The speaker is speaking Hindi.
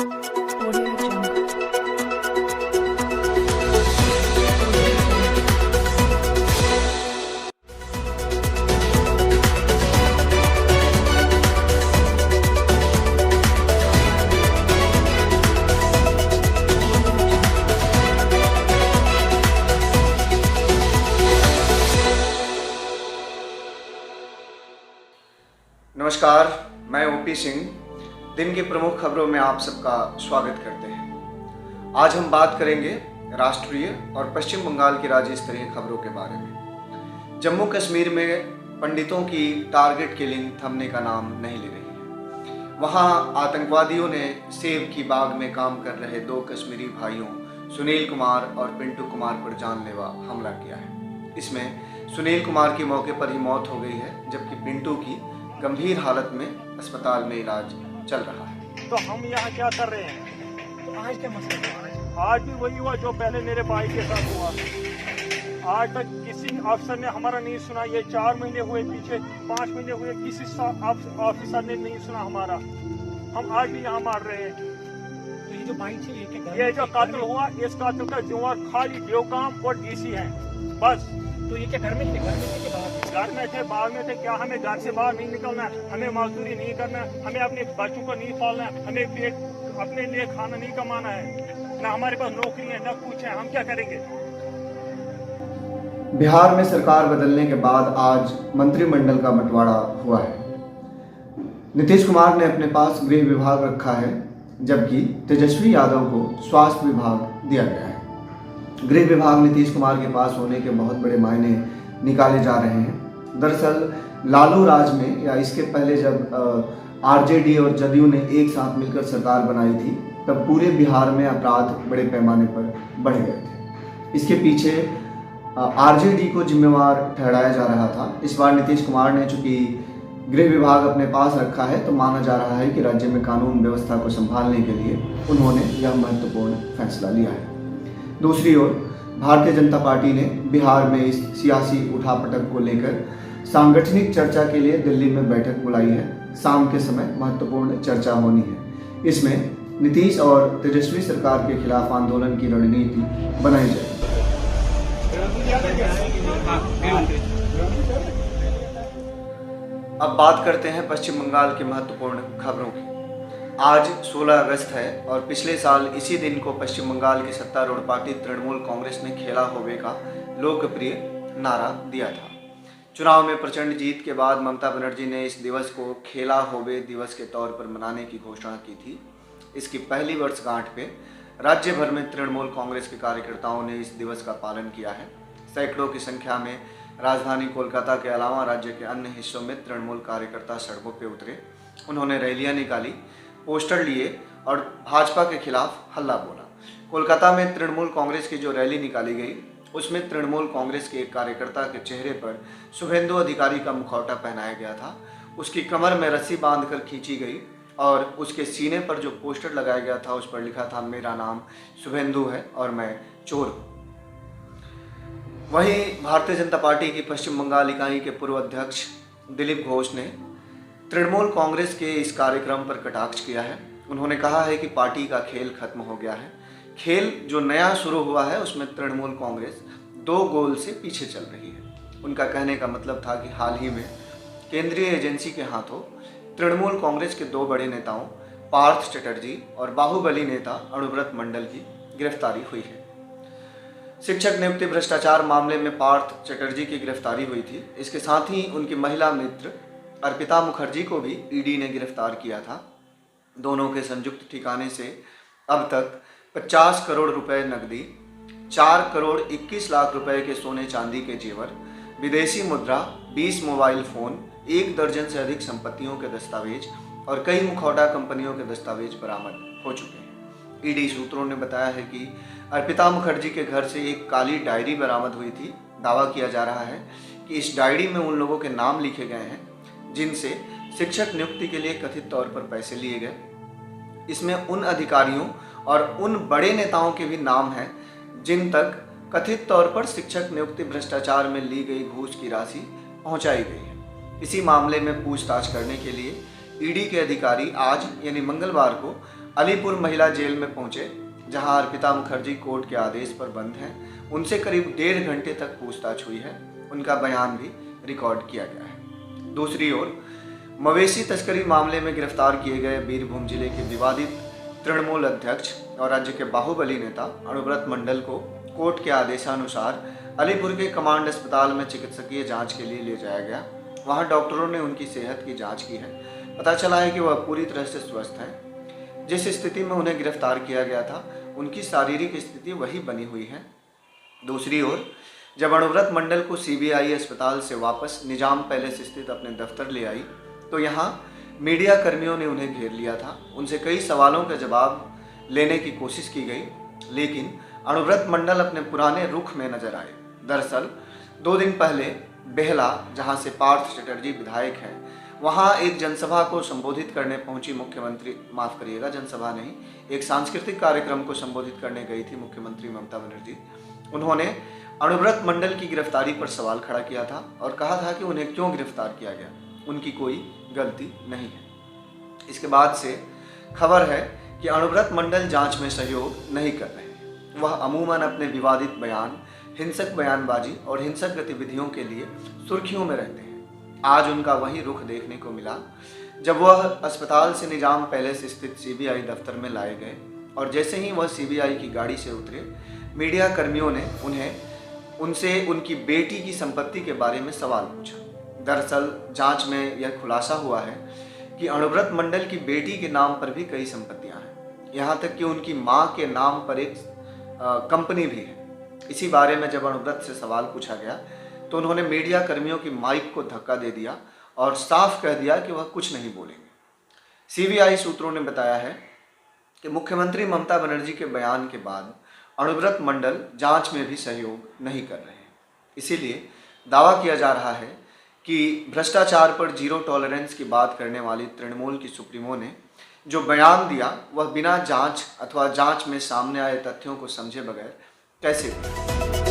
Audio Jungle. नमस्कार, मैं ओपी सिंह दिन की प्रमुख खबरों में आप सबका स्वागत करते हैं। आज हम बात करेंगे राष्ट्रीय और पश्चिम बंगाल की राज्य स्तरीय खबरों के बारे में। जम्मू कश्मीर में पंडितों की टारगेट किलिंग थमने का नाम नहीं ले रही है। वहां आतंकवादियों ने सेब की बाग में काम कर रहे 2 कश्मीरी भाइयों सुनील कुमार और पिंटू कुमार पर जानलेवा हमला किया है। इसमें सुनील कुमार की मौके पर ही मौत हो गई है, जबकि पिंटू की गंभीर हालत में अस्पताल में इलाज चल रहा है। तो हम यहाँ क्या कर रहे हैं? तो आज क्या मसला है? आज भी वही हुआ जो पहले मेरे भाई के साथ हुआ। आज तक किसी अफसर ने हमारा नहीं सुना। ये 4 महीने हुए, पीछे 5 महीने हुए, किसी ऑफिसर ने नहीं सुना हमारा। हम आज भी यहाँ मार रहे हैं। तो ये जो भाई थे ये जो कातिल हुआ, इस कातिल का जिम्मेवार खाली देवकाम और डीसी है बस। तो ये क्या घर में थे कि बाहर? घर में थे, बाहर में थे। क्या हमें घर से बाहर नहीं निकलना है, हमें मजदूरी नहीं करना है, हमें अपने बच्चों को नहीं पालना है, हमें पेट अपने लिए खाना नहीं कमाना है, ना हमारे पास नौकरी है, ना कुछ है। हम क्या करेंगे? बिहार में सरकार बदलने के बाद आज मंत्रिमंडल का बंटवारा हुआ है। नीतीश कुमार ने अपने पास गृह विभाग रखा है, जबकि तेजस्वी यादव को स्वास्थ्य विभाग दिया गया है। गृह विभाग नीतीश कुमार के पास होने के बहुत बड़े मायने निकाले जा रहे हैं। दरअसल लालू राज में या इसके पहले जब आरजेडी और जदयू ने एक साथ मिलकर सरकार बनाई थी, तब पूरे बिहार में अपराध बड़े पैमाने पर बढ़ गए थे। इसके पीछे आरजेडी को जिम्मेवार ठहराया जा रहा था। इस बार नीतीश कुमार ने चूंकि गृह विभाग अपने पास रखा है, तो माना जा रहा है कि राज्य में कानून व्यवस्था को संभालने के लिए उन्होंने यह महत्वपूर्ण फैसला लिया है। दूसरी ओर भारतीय जनता पार्टी ने बिहार में इस सियासी उठापटक को लेकर सांगठनिक चर्चा के लिए दिल्ली में बैठक बुलाई है। शाम के समय महत्वपूर्ण चर्चा होनी है। इसमें नीतीश और तेजस्वी सरकार के खिलाफ आंदोलन की रणनीति बनाई जाएगी। अब बात करते हैं पश्चिम बंगाल की महत्वपूर्ण खबरों की। आज 16 अगस्त है और पिछले साल इसी दिन को पश्चिम बंगाल की सत्तारूढ़ पार्टी तृणमूल कांग्रेस ने खेला होवे का लोकप्रिय नारा दिया था। चुनाव में प्रचंड जीत के बाद ममता बनर्जी ने इस दिवस को खेला होवे दिवस के तौर पर मनाने की घोषणा की थी। इसकी पहली वर्षगांठ पे राज्य भर में तृणमूल कांग्रेस के कार्यकर्ताओं ने इस दिवस का पालन किया है। सैकड़ों की संख्या में राजधानी कोलकाता के अलावा राज्य के अन्य हिस्सों में तृणमूल कार्यकर्ता सड़कों पर उतरे। उन्होंने रैलियां निकाली, पोस्टर लिए और भाजपा के खिलाफ हल्ला बोला। कोलकाता में तृणमूल कांग्रेस की जो रैली निकाली गई, उसमें तृणमूल कांग्रेस के एक कार्यकर्ता के चेहरे पर शुभेंदु अधिकारी का मुखौटा पहनाया गया था। उसकी कमर में रस्सी बांधकर खींची गई और उसके सीने पर जो पोस्टर लगाया गया था, उस पर लिखा था, मेरा नाम शुभेंदु है और मैं चोर हूँ। वहीं भारतीय जनता पार्टी की पश्चिम बंगाल इकाई के पूर्व अध्यक्ष दिलीप घोष ने तृणमूल कांग्रेस के इस कार्यक्रम पर कटाक्ष किया है। उन्होंने कहा है कि पार्टी का खेल खत्म हो गया है। खेल जो नया शुरू हुआ है, उसमें तृणमूल कांग्रेस 2 गोल से पीछे चल रही है। उनका कहने का मतलब था कि हाल ही में केंद्रीय एजेंसी के हाथों तृणमूल कांग्रेस के 2 बड़े नेताओं पार्थ चटर्जी और बाहुबली नेता अणुव्रत मंडल की गिरफ्तारी हुई है। शिक्षक नियुक्ति भ्रष्टाचार मामले में पार्थ चटर्जी की गिरफ्तारी हुई थी। इसके साथ ही उनकी महिला मित्र अर्पिता मुखर्जी को भी ईडी ने गिरफ्तार किया था। दोनों के संयुक्त ठिकाने से अब तक 50 करोड़ रुपए नकदी, 4 करोड़ 21 लाख रुपए के सोने चांदी के जेवर, विदेशी मुद्रा, 20 मोबाइल फ़ोन, 1 दर्जन से अधिक संपत्तियों के दस्तावेज और कई मुखौटा कंपनियों के दस्तावेज बरामद हो चुके हैं। ईडी सूत्रों ने बताया है कि अर्पिता मुखर्जी के घर से एक काली डायरी बरामद हुई थी। दावा किया जा रहा है कि इस डायरी में उन लोगों के नाम लिखे गए हैं जिनसे शिक्षक नियुक्ति के लिए कथित तौर पर पैसे लिए गए। इसमें उन अधिकारियों और उन बड़े नेताओं के भी नाम हैं जिन तक कथित तौर पर शिक्षक नियुक्ति भ्रष्टाचार में ली गई घूस की राशि पहुंचाई गई है। इसी मामले में पूछताछ करने के लिए ईडी के अधिकारी आज यानी मंगलवार को अलीपुर महिला जेल में पहुंचे, जहां अर्पिता मुखर्जी कोर्ट के आदेश पर बंद हैं। उनसे करीब 1.5 घंटे तक पूछताछ हुई है। उनका बयान भी रिकॉर्ड किया गया है। दूसरी ओर मवेशी तस्करी मामले में गिरफ्तार किए गए बीरभूम जिले के विवादित तृणमूल अध्यक्ष और राज्य के बाहुबली नेता अनुव्रत मंडल को कोर्ट के आदेशानुसार अलीपुर के कमांड अस्पताल में चिकित्सकीय जांच के लिए ले जाया गया। वहां डॉक्टरों ने उनकी सेहत की जांच की है। पता चला है कि वह पूरी तरह से स्वस्थ हैं। जिस स्थिति में उन्हें गिरफ्तार किया गया था, उनकी शारीरिक स्थिति वही बनी हुई है। दूसरी ओर जब अनुव्रत मंडल को सीबीआई अस्पताल से वापस निजाम पैलेस स्थित अपने दफ्तर ले आई, तो यहाँ मीडिया कर्मियों ने उन्हें घेर लिया था। उनसे कई सवालों का जवाब लेने की कोशिश की गई, लेकिन अनुव्रत मंडल अपने पुराने रुख में नजर आए। दरअसल 2 दिन पहले बेहला, जहां से पार्थ चटर्जी विधायक हैं, वहां एक जनसभा को संबोधित करने पहुंची मुख्यमंत्री, माफ करिएगा जनसभा नहीं, एक सांस्कृतिक कार्यक्रम को संबोधित करने गई थी मुख्यमंत्री ममता बनर्जी। उन्होंने अनुव्रत मंडल की गिरफ्तारी पर सवाल खड़ा किया था और कहा था कि उन्हें क्यों गिरफ्तार किया गया, उनकी कोई गलती नहीं है। इसके बाद से खबर है कि अनुव्रत मंडल जांच में सहयोग नहीं कर रहे हैं। वह अमूमन अपने विवादित बयान, हिंसक बयानबाजी और हिंसक गतिविधियों के लिए सुर्खियों में रहते हैं। आज उनका वही रुख देखने को मिला जब वह अस्पताल से निजाम पैलेस स्थित सीबीआई दफ्तर में लाए गए, और जैसे ही वह सीबीआई की गाड़ी से उतरे, मीडिया कर्मियों ने उनसे उनकी बेटी की संपत्ति के बारे में सवाल पूछा। दरअसल जांच में यह खुलासा हुआ है कि अनुव्रत मंडल की बेटी के नाम पर भी कई संपत्तियां हैं, यहाँ तक कि उनकी मां के नाम पर एक कंपनी भी है। इसी बारे में जब अनुव्रत से सवाल पूछा गया तो उन्होंने मीडिया कर्मियों की माइक को धक्का दे दिया और साफ कह दिया कि वह कुछ नहीं बोलेंगे। सीबीआई सूत्रों ने बताया है कि मुख्यमंत्री ममता बनर्जी के बयान के बाद अनुव्रत मंडल जांच में भी सहयोग नहीं कर रहे हैं। इसीलिए दावा किया जा रहा है कि भ्रष्टाचार पर जीरो टॉलरेंस की बात करने वाली तृणमूल की सुप्रीमो ने जो बयान दिया, वह बिना जांच अथवा जांच में सामने आए तथ्यों को समझे बगैर कैसे दिया।